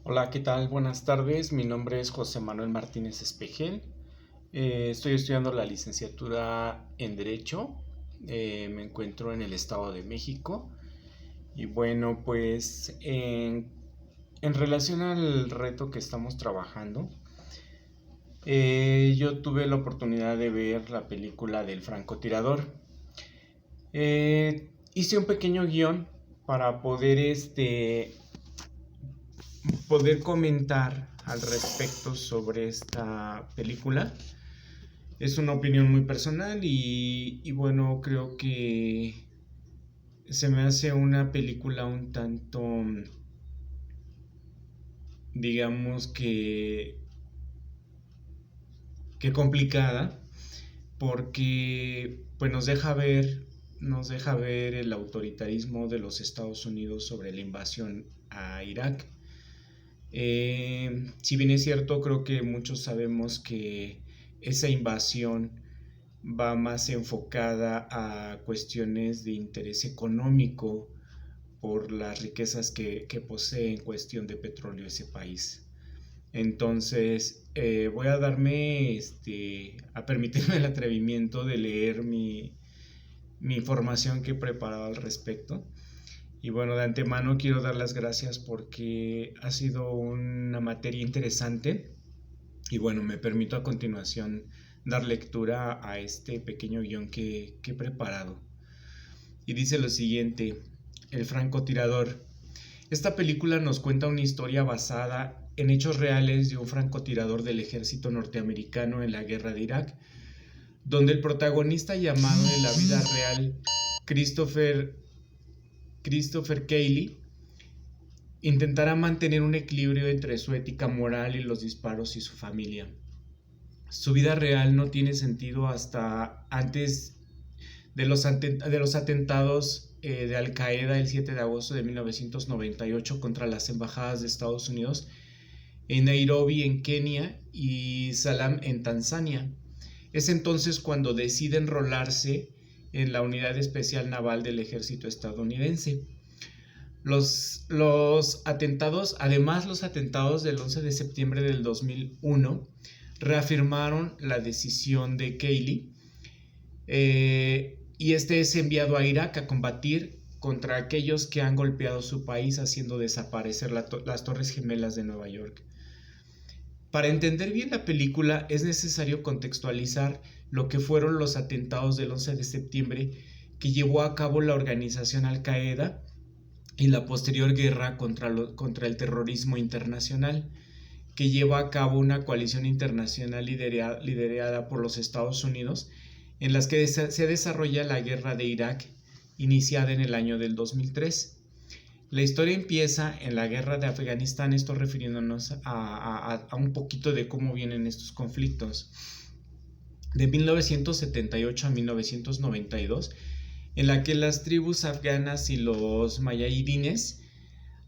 Hola, ¿qué tal? Buenas tardes. Mi nombre es José Manuel Martínez Espejel. Estoy estudiando la licenciatura en Derecho. Me encuentro en el Estado de México. Y bueno, pues en relación al reto que estamos trabajando, yo tuve la oportunidad de ver la película del francotirador. Hice un pequeño guión para poder comentar al respecto sobre esta película. Es una opinión muy personal y bueno, creo que se me hace una película un tanto, digamos que complicada, porque pues nos deja ver el autoritarismo de los Estados Unidos sobre la invasión a Irak. Si bien es cierto, creo que muchos sabemos que esa invasión va más enfocada a cuestiones de interés económico por las riquezas que posee en cuestión de petróleo ese país. Entonces, voy a a permitirme el atrevimiento de leer mi información que he preparado al respecto. Y bueno, de antemano quiero dar las gracias porque ha sido una materia interesante y bueno, me permito a continuación dar lectura a este pequeño guión que he preparado. Y dice lo siguiente: El francotirador. Esta película nos cuenta una historia basada en hechos reales de un francotirador del ejército norteamericano en la guerra de Irak, donde el protagonista, llamado en la vida real Christopher Cayley, intentará mantener un equilibrio entre su ética moral y los disparos y su familia. Su vida real no tiene sentido hasta antes de los atentados de Al Qaeda el 7 de agosto de 1998 contra las embajadas de Estados Unidos en Nairobi, en Kenia, y Salam, en Tanzania. Es entonces cuando decide enrolarse en la Unidad Especial Naval del Ejército estadounidense. Los atentados del 11 de septiembre del 2001 reafirmaron la decisión de Cayley, y este es enviado a Irak a combatir contra aquellos que han golpeado su país, haciendo desaparecer las Torres Gemelas de Nueva York. Para entender bien la película es necesario contextualizar lo que fueron los atentados del 11 de septiembre que llevó a cabo la organización Al Qaeda y la posterior guerra contra el terrorismo internacional, que lleva a cabo una coalición internacional liderada por los Estados Unidos, en las que se desarrolla la guerra de Irak, iniciada en el año del 2003. La historia empieza en la guerra de Afganistán, esto refiriéndonos a un poquito de cómo vienen estos conflictos. De 1978 a 1992, en la que las tribus afganas y los mayahidines,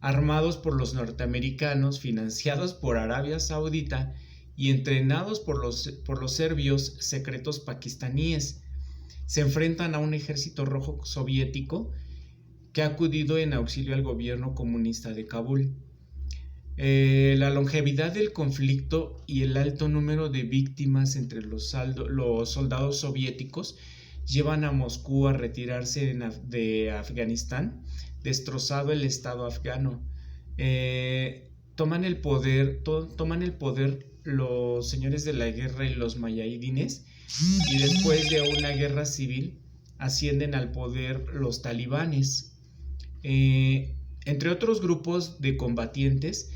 armados por los norteamericanos, financiados por Arabia Saudita y entrenados por los serbios secretos pakistaníes, se enfrentan a un ejército rojo soviético que ha acudido en auxilio al gobierno comunista de Kabul. La longevidad del conflicto y el alto número de víctimas entre los soldados soviéticos llevan a Moscú a retirarse de Afganistán, destrozado el estado afgano. Toman el poder los señores de la guerra y los mayahidines, y después de una guerra civil ascienden al poder los talibanes. Entre otros grupos de combatientes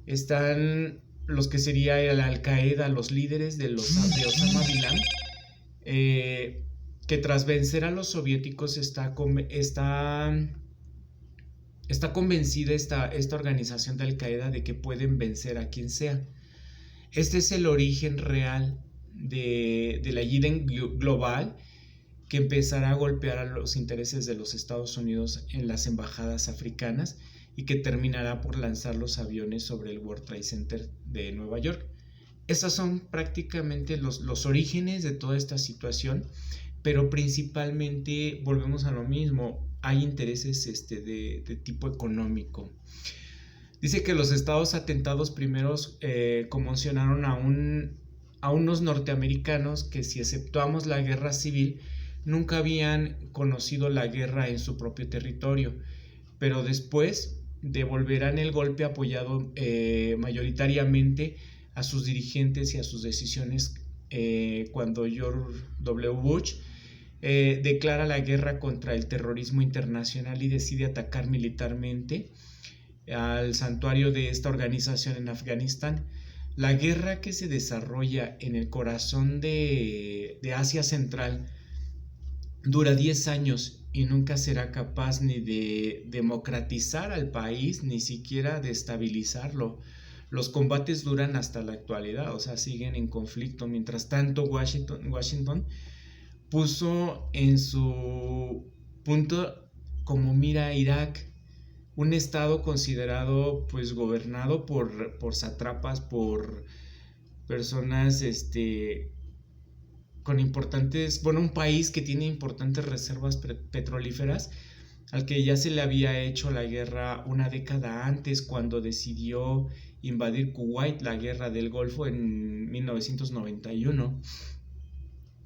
están los que sería el Al Qaeda, los líderes de Osama Bin Laden, que tras vencer a los soviéticos está convencida esta organización de Al Qaeda de que pueden vencer a quien sea. Este es el origen real de la Yiden global, que empezará a golpear a los intereses de los Estados Unidos en las embajadas africanas y que terminará por lanzar los aviones sobre el World Trade Center de Nueva York. Estos son prácticamente los orígenes de toda esta situación, pero principalmente volvemos a lo mismo, hay intereses de tipo económico. Dice que los estados atentados primeros conmocionaron a unos norteamericanos que, si exceptuamos la guerra civil, nunca habían conocido la guerra en su propio territorio, pero después devolverán el golpe apoyado mayoritariamente a sus dirigentes y a sus decisiones cuando George W. Bush declara la guerra contra el terrorismo internacional y decide atacar militarmente al santuario de esta organización en Afganistán. La guerra, que se desarrolla en el corazón de Asia Central, dura 10 años y nunca será capaz ni de democratizar al país, ni siquiera de estabilizarlo. Los combates duran hasta la actualidad, o sea, siguen en conflicto. Mientras tanto, Washington puso en su punto como mira a Irak, un estado considerado pues gobernado por sátrapas, por personas con importantes, bueno, un país que tiene importantes reservas petrolíferas, al que ya se le había hecho la guerra una década antes, cuando decidió invadir Kuwait, la guerra del Golfo, en 1991.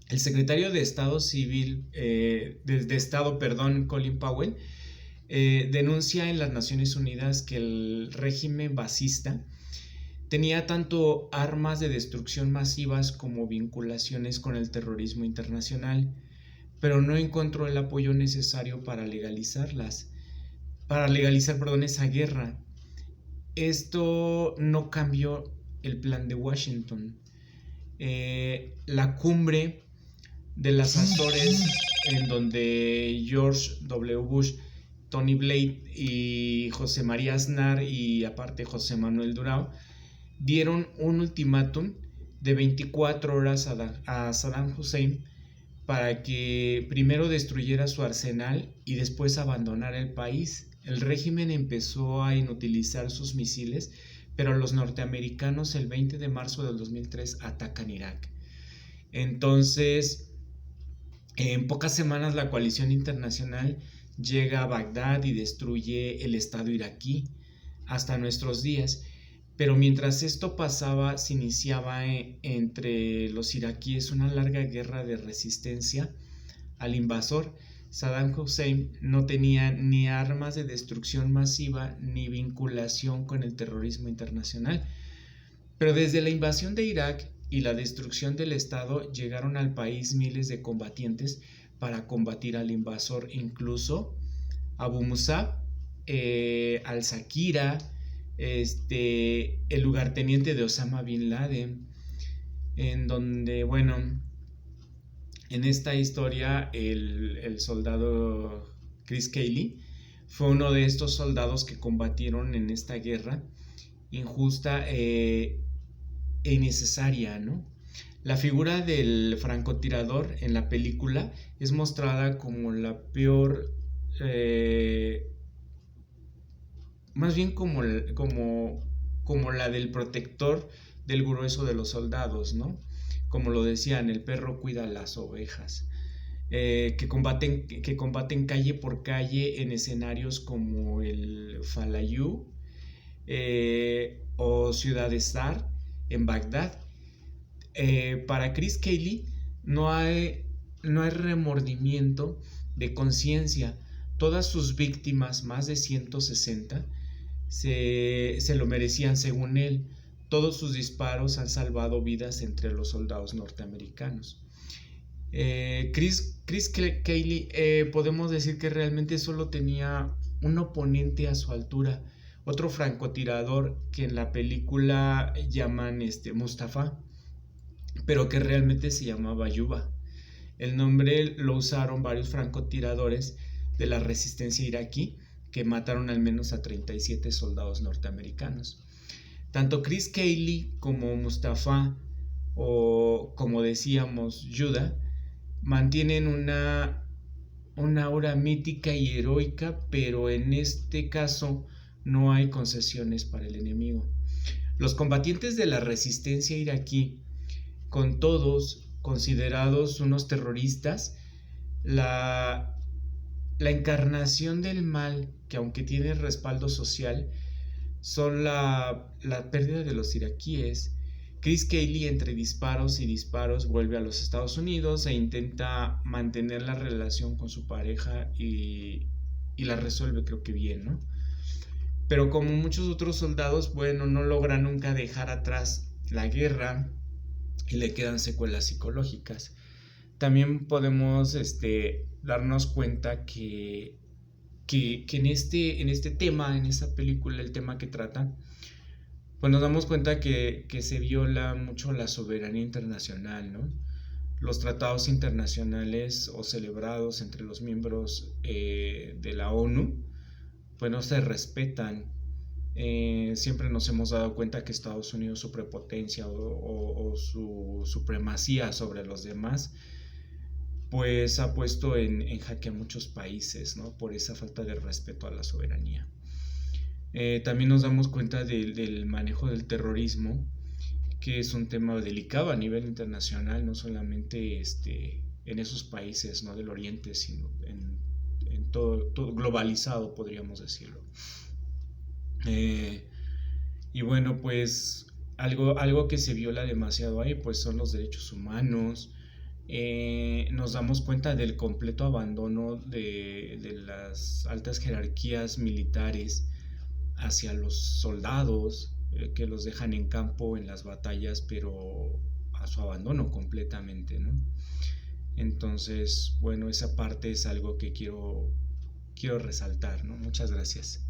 El secretario de Estado Civil, Colin Powell, denuncia en las Naciones Unidas que el régimen basista tenía tanto armas de destrucción masivas como vinculaciones con el terrorismo internacional, pero no encontró el apoyo necesario para legalizar esa guerra. Esto no cambió el plan de Washington. La cumbre de las Azores, en donde George W. Bush, Tony Blair y José María Aznar, y aparte José Manuel Durão, dieron un ultimátum de 24 horas a Saddam Hussein para que primero destruyera su arsenal y después abandonara el país. El régimen empezó a inutilizar sus misiles, pero los norteamericanos el 20 de marzo del 2003 atacan Irak. Entonces, en pocas semanas la coalición internacional llega a Bagdad y destruye el estado iraquí hasta nuestros días. Pero mientras esto pasaba, se iniciaba entre los iraquíes una larga guerra de resistencia al invasor. Saddam Hussein no tenía ni armas de destrucción masiva ni vinculación con el terrorismo internacional. Pero desde la invasión de Irak y la destrucción del estado, llegaron al país miles de combatientes para combatir al invasor, incluso Abu Musab, al-Zakira, el lugarteniente de Osama Bin Laden, en donde, bueno, en esta historia el soldado Chris Cayley fue uno de estos soldados que combatieron en esta guerra injusta e innecesaria, ¿no? La figura del francotirador en la película es mostrada como la peor, más bien como la del protector del grueso de los soldados, ¿no? Como lo decían, el perro cuida las ovejas, que combaten calle por calle en escenarios como el Falayú o Ciudad Star en Bagdad. Para Chris Cayley no hay remordimiento de conciencia. Todas sus víctimas, más de 160, se lo merecían según él. Todos sus disparos han salvado vidas entre los soldados norteamericanos. Chris Cayley, podemos decir que realmente solo tenía un oponente a su altura, otro francotirador que en la película llaman Mustafa, pero que realmente se llamaba Yuba. El nombre lo usaron varios francotiradores de la resistencia iraquí que mataron al menos a 37 soldados norteamericanos. Tanto Chris Cayley como Mustafa, o como decíamos, Yuda, mantienen una aura mítica y heroica, pero en este caso no hay concesiones para el enemigo. Los combatientes de la resistencia iraquí, con todos considerados unos terroristas, la encarnación del mal, que aunque tiene respaldo social, son la pérdida de los iraquíes. Chris Cayley, entre disparos y disparos, vuelve a los Estados Unidos e intenta mantener la relación con su pareja y la resuelve, creo que bien, ¿no? Pero como muchos otros soldados, bueno, no logra nunca dejar atrás la guerra y le quedan secuelas psicológicas. También podemos darnos cuenta que en este tema, en esta película, el tema que trata, pues nos damos cuenta que se viola mucho la soberanía internacional, ¿no? Los tratados internacionales o celebrados entre los miembros de la ONU, pues no se respetan. Siempre nos hemos dado cuenta que Estados Unidos, su prepotencia o su supremacía sobre los demás, pues ha puesto en jaque a muchos países, ¿no? Por esa falta de respeto a la soberanía. También nos damos cuenta del manejo del terrorismo, que es un tema delicado a nivel internacional, no solamente en esos países, ¿no?, del Oriente, sino en todo globalizado, podríamos decirlo. Y bueno, pues algo que se viola demasiado ahí, pues son los derechos humanos. Nos damos cuenta del completo abandono de las altas jerarquías militares hacia los soldados, que los dejan en campo en las batallas, pero a su abandono completamente, ¿no? Entonces, bueno, esa parte es algo que quiero resaltar, ¿no? Muchas gracias.